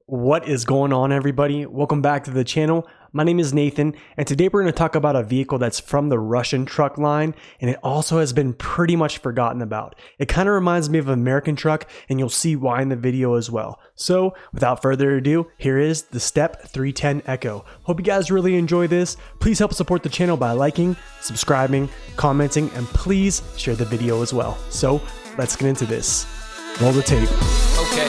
What is going on, everybody? Welcome back to the channel. My name is Nathan, and today we're going to talk about a vehicle that's from the Russian truck line, and it also has been pretty much forgotten about. It kind of reminds me of an American truck, and you'll see why in the video as well. So, without further ado, here is the Step 310 Echo. Hope you guys really enjoy this. Please help support the channel by liking, subscribing, commenting, and please share the video as well. So, let's get into this. Roll the tape. Okay.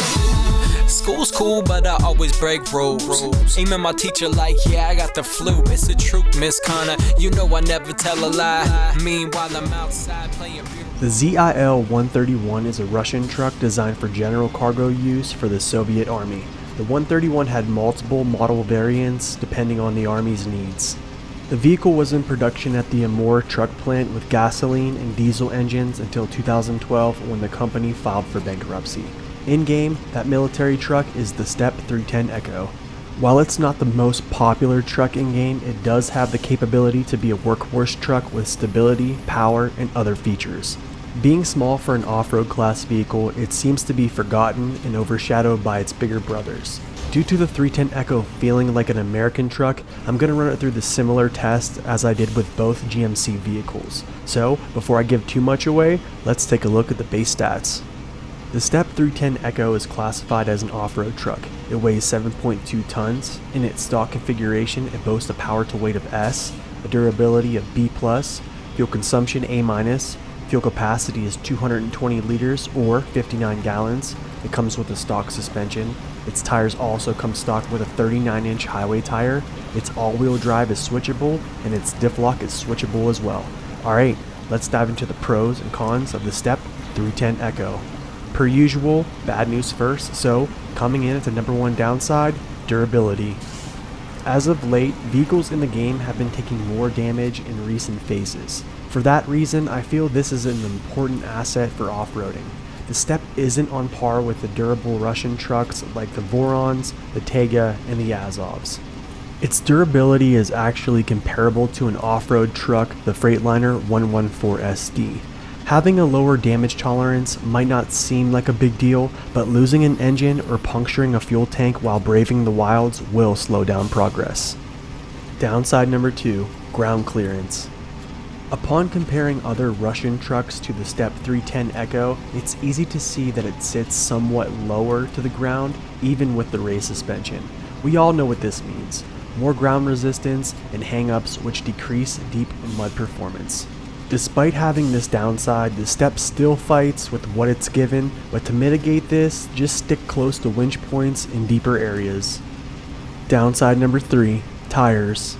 School's cool, but I always break rules. Aiming my teacher like, yeah, I got the flu. It's the truth, Miss Connor. You know I never tell a lie. Meanwhile, I'm outside playing beautiful. The ZIL-131 is a Russian truck designed for general cargo use for the Soviet Army. The 131 had multiple model variants depending on the Army's needs. The vehicle was in production at the Amur truck plant with gasoline and diesel engines until 2012 when the company filed for bankruptcy. In-game, that military truck is the Step 310 Echo. While it's not the most popular truck in-game, it does have the capability to be a workhorse truck with stability, power, and other features. Being small for an off-road class vehicle, it seems to be forgotten and overshadowed by its bigger brothers. Due to the 310 Echo feeling like an American truck, I'm going to run it through the similar test as I did with both GMC vehicles. So, before I give too much away, let's take a look at the base stats. The Step 310 Echo is classified as an off-road truck. It weighs 7.2 tons. In its stock configuration, it boasts a power to weight of S, a durability of B+, fuel consumption A-, fuel capacity is 220 liters or 59 gallons. It comes with a stock suspension. Its tires also come stock with a 39-inch highway tire. Its all-wheel drive is switchable, and its diff lock is switchable as well. Alright, let's dive into the pros and cons of the Step 310 Echo. Per usual, bad news first, so coming in at the number one downside, durability. As of late, vehicles in the game have been taking more damage in recent phases. For that reason, I feel this is an important asset for off-roading. The Step isn't on par with the durable Russian trucks like the Vorons, the Tayga, and the Azovs. Its durability is actually comparable to an off-road truck, the Freightliner 114SD. Having a lower damage tolerance might not seem like a big deal, but losing an engine or puncturing a fuel tank while braving the wilds will slow down progress. Downside number 2, ground clearance. Upon comparing other Russian trucks to the Step 310 Echo, it's easy to see that it sits somewhat lower to the ground, even with the race suspension. We all know what this means: more ground resistance and hang-ups which decrease deep mud performance. Despite having this downside, the Step still fights with what it's given, but to mitigate this, just stick close to winch points in deeper areas. Downside number 3, tires.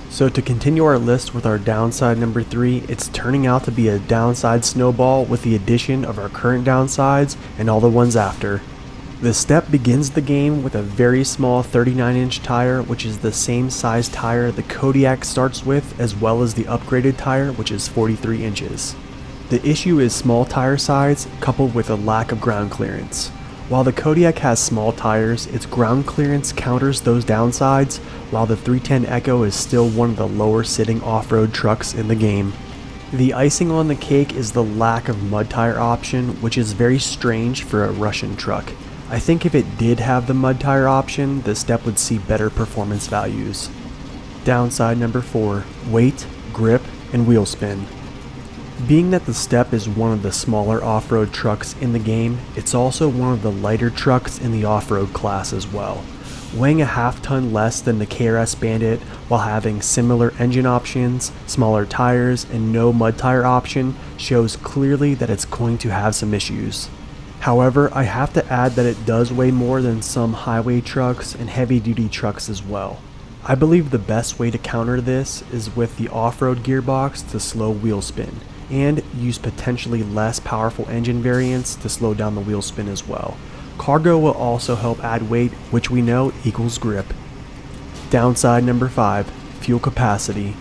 So to continue our list with our downside number 3, it's turning out to be a downside snowball with the addition of our current downsides and all the ones after. The Step begins the game with a very small 39-inch tire, which is the same size tire the Kodiaq starts with, as well as the upgraded tire, which is 43 inches. The issue is small tire size coupled with a lack of ground clearance. While the Kodiaq has small tires, its ground clearance counters those downsides, while the 310 Echo is still one of the lower sitting off-road trucks in the game. The icing on the cake is the lack of mud tire option, which is very strange for a Russian truck. I think if it did have the mud tire option, the Step would see better performance values. Downside number 4, weight, grip, and wheel spin. Being that the Step is one of the smaller off-road trucks in the game, it's also one of the lighter trucks in the off-road class as well. Weighing a half-ton less than the KRS Bandit while having similar engine options, smaller tires, and no mud tire option shows clearly that it's going to have some issues. However, I have to add that it does weigh more than some highway trucks and heavy-duty trucks as well. I believe the best way to counter this is with the off-road gearbox to slow wheel spin, and use potentially less powerful engine variants to slow down the wheel spin as well. Cargo will also help add weight, which we know equals grip. Downside number 5, fuel capacity.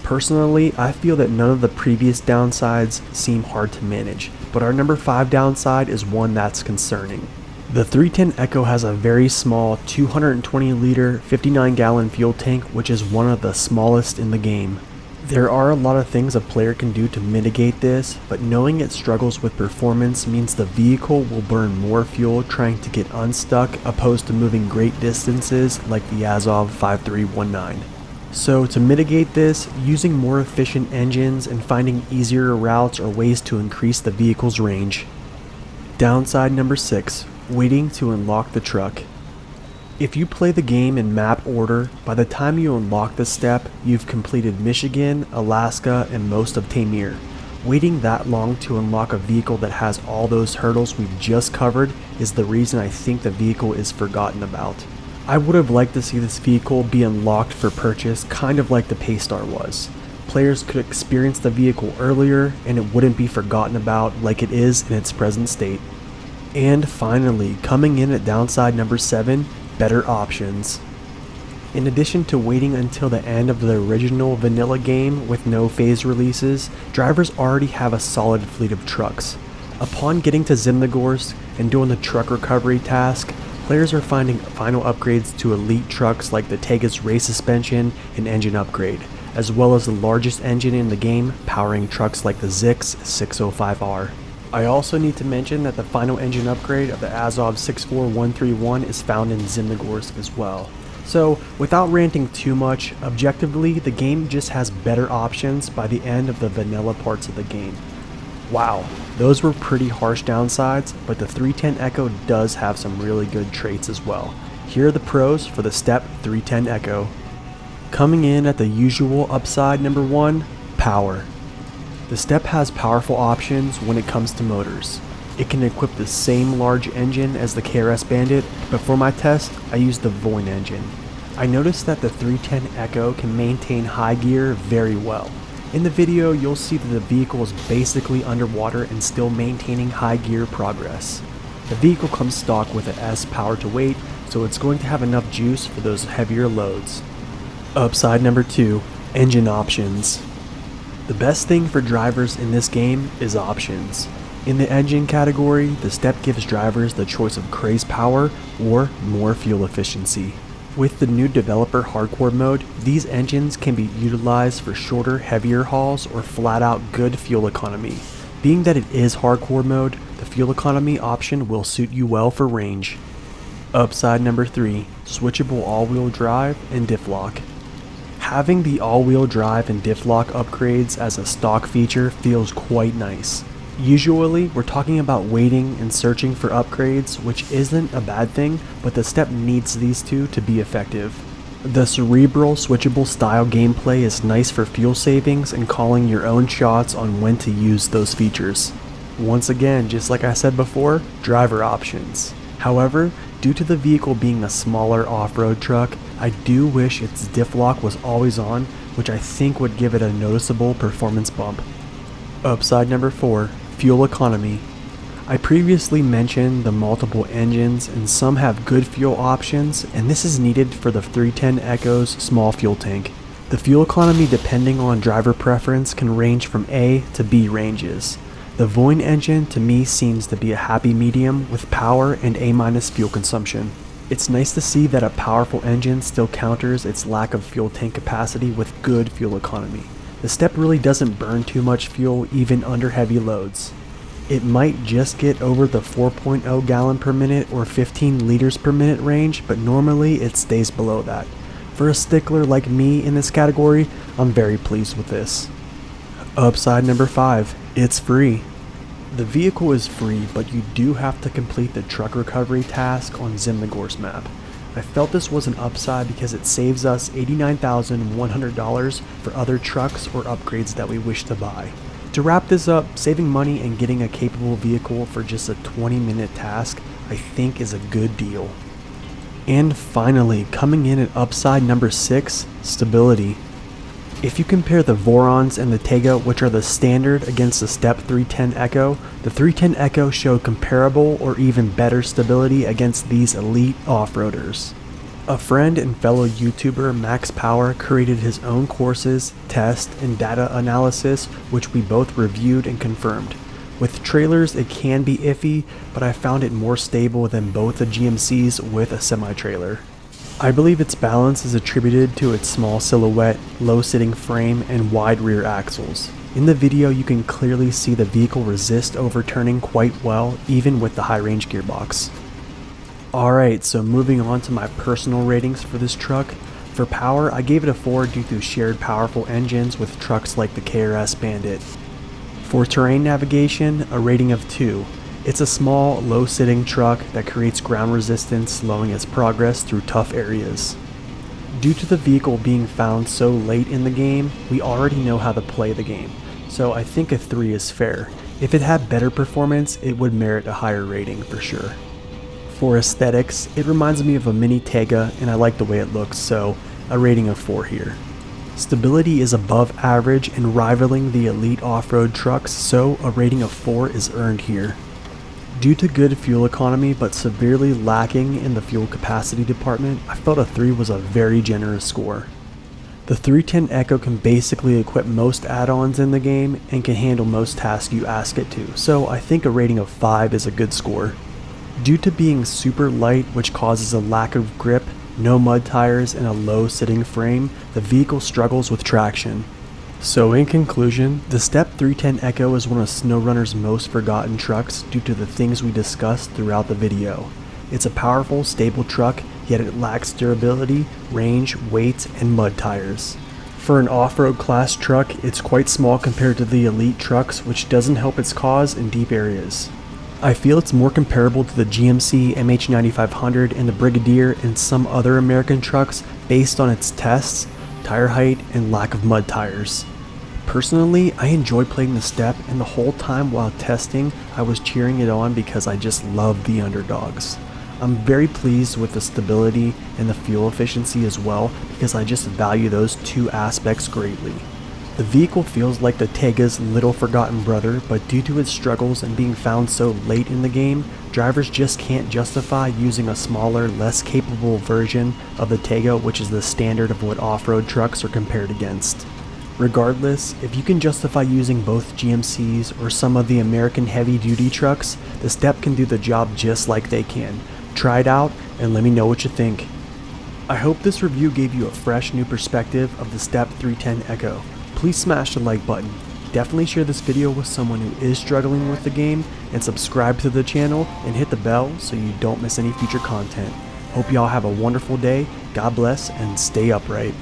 Personally, I feel that none of the previous downsides seem hard to manage, but our number 5 downside is one that's concerning. The 310 Echo has a very small 220 liter 59 gallon fuel tank, which is one of the smallest in the game. There are a lot of things a player can do to mitigate this, but knowing it struggles with performance means the vehicle will burn more fuel trying to get unstuck opposed to moving great distances like the Azov 5319. So to mitigate this, using more efficient engines and finding easier routes are ways to increase the vehicle's range. Downside number 6, waiting to unlock the truck. If you play the game in map order, by the time you unlock the step, you've completed Michigan, Alaska, and most of Tamir. Waiting that long to unlock a vehicle that has all those hurdles we've just covered is the reason I think the vehicle is forgotten about. I would have liked to see this vehicle be unlocked for purchase, kind of like the Paystar was. Players could experience the vehicle earlier and it wouldn't be forgotten about like it is in its present state. And finally, coming in at downside number 7, better options. In addition to waiting until the end of the original vanilla game with no phase releases, drivers already have a solid fleet of trucks. Upon getting to Zimnegorsk and doing the truck recovery task, players are finding final upgrades to elite trucks like the Tayga's race suspension and engine upgrade, as well as the largest engine in the game powering trucks like the Zix 605R. I also need to mention that the final engine upgrade of the Azov 64131 is found in Zimnegorsk as well. So, without ranting too much, objectively, the game just has better options by the end of the vanilla parts of the game. Wow, those were pretty harsh downsides, but the 310 Echo does have some really good traits as well. Here are the pros for the Step 310 Echo. Coming in at the usual upside number 1, power. The Step has powerful options when it comes to motors. It can equip the same large engine as the KRS Bandit, but for my test, I used the Voin engine. I noticed that the 310 Echo can maintain high gear very well. In the video, you'll see that the vehicle is basically underwater and still maintaining high gear progress. The vehicle comes stock with an S power to weight, so it's going to have enough juice for those heavier loads. Upside number 2, engine options. The best thing for drivers in this game is options. In the engine category, the Step gives drivers the choice of craze power or more fuel efficiency. With the new developer hardcore mode, these engines can be utilized for shorter, heavier hauls or flat out good fuel economy. Being that it is hardcore mode, the fuel economy option will suit you well for range. Upside number 3, switchable all-wheel drive and diff lock. Having the all-wheel drive and diff lock upgrades as a stock feature feels quite nice. Usually, we're talking about waiting and searching for upgrades, which isn't a bad thing, but the Step needs these two to be effective. The cerebral, switchable style gameplay is nice for fuel savings and calling your own shots on when to use those features. Once again, just like I said before, driver options. However, due to the vehicle being a smaller off-road truck, I do wish its diff lock was always on, which I think would give it a noticeable performance bump. Upside number 4, fuel economy. I previously mentioned the multiple engines and some have good fuel options, and this is needed for the 310 Echo's small fuel tank. The fuel economy depending on driver preference can range from A to B ranges. The Voin engine to me seems to be a happy medium with power and A- fuel consumption. It's nice to see that a powerful engine still counters its lack of fuel tank capacity with good fuel economy. The Step really doesn't burn too much fuel even under heavy loads. It might just get over the 4.0 gallon per minute or 15 liters per minute range, but normally it stays below that. For a stickler like me in this category, I'm very pleased with this. Upside number 5, it's free. The vehicle is free, but you do have to complete the truck recovery task on Zimnegorsk map. I felt this was an upside because it saves us $89,100 for other trucks or upgrades that we wish to buy. To wrap this up, saving money and getting a capable vehicle for just a 20-minute task I think is a good deal. And finally, coming in at upside number 6, stability. If you compare the Vorons and the Tayga, which are the standard, against the Step 310 Echo, the 310 Echo showed comparable or even better stability against these elite off-roaders. A friend and fellow YouTuber Max Power created his own courses, test, and data analysis, which we both reviewed and confirmed. With trailers it can be iffy, but I found it more stable than both the GMCs with a semi-trailer. I believe its balance is attributed to its small silhouette, low sitting frame, and wide rear axles. In the video you can clearly see the vehicle resist overturning quite well, even with the high range gearbox. Alright, so moving on to my personal ratings for this truck. For power, I gave it a 4 due to shared powerful engines with trucks like the KRS Bandit. For terrain navigation, a rating of 2. It's a small, low-sitting truck that creates ground resistance, slowing its progress through tough areas. Due to the vehicle being found so late in the game, we already know how to play the game, so I think a 3 is fair. If it had better performance, it would merit a higher rating for sure. For aesthetics, it reminds me of a mini Tayga and I like the way it looks, so a rating of 4 here. Stability is above average and rivaling the elite off-road trucks, so a rating of 4 is earned here. Due to good fuel economy but severely lacking in the fuel capacity department, I felt a 3 was a very generous score. The 310 Echo can basically equip most add-ons in the game and can handle most tasks you ask it to, so I think a rating of 5 is a good score. Due to being super light, which causes a lack of grip, no mud tires, and a low sitting frame, the vehicle struggles with traction. So in conclusion, the Step 310 Echo is one of SnowRunner's most forgotten trucks due to the things we discussed throughout the video. It's a powerful, stable truck, yet it lacks durability, range, weight, and mud tires. For an off-road class truck, it's quite small compared to the elite trucks, which doesn't help its cause in deep areas. I feel it's more comparable to the GMC MH9500 and the Brigadier and some other American trucks based on its tests, tire height, and lack of mud tires. Personally, I enjoy playing the Step, and the whole time while testing, I was cheering it on because I just love the underdogs. I'm very pleased with the stability and the fuel efficiency as well because I just value those two aspects greatly. The vehicle feels like the Tayga's little forgotten brother, but due to its struggles and being found so late in the game, drivers just can't justify using a smaller, less capable version of the Tayga, which is the standard of what off-road trucks are compared against. Regardless, if you can justify using both GMCs or some of the American heavy-duty trucks, the Step can do the job just like they can. Try it out and let me know what you think. I hope this review gave you a fresh new perspective of the Step 310 Echo. Please smash the like button. Definitely share this video with someone who is struggling with the game, and subscribe to the channel and hit the bell so you don't miss any future content. Hope y'all have a wonderful day, God bless, and stay upright.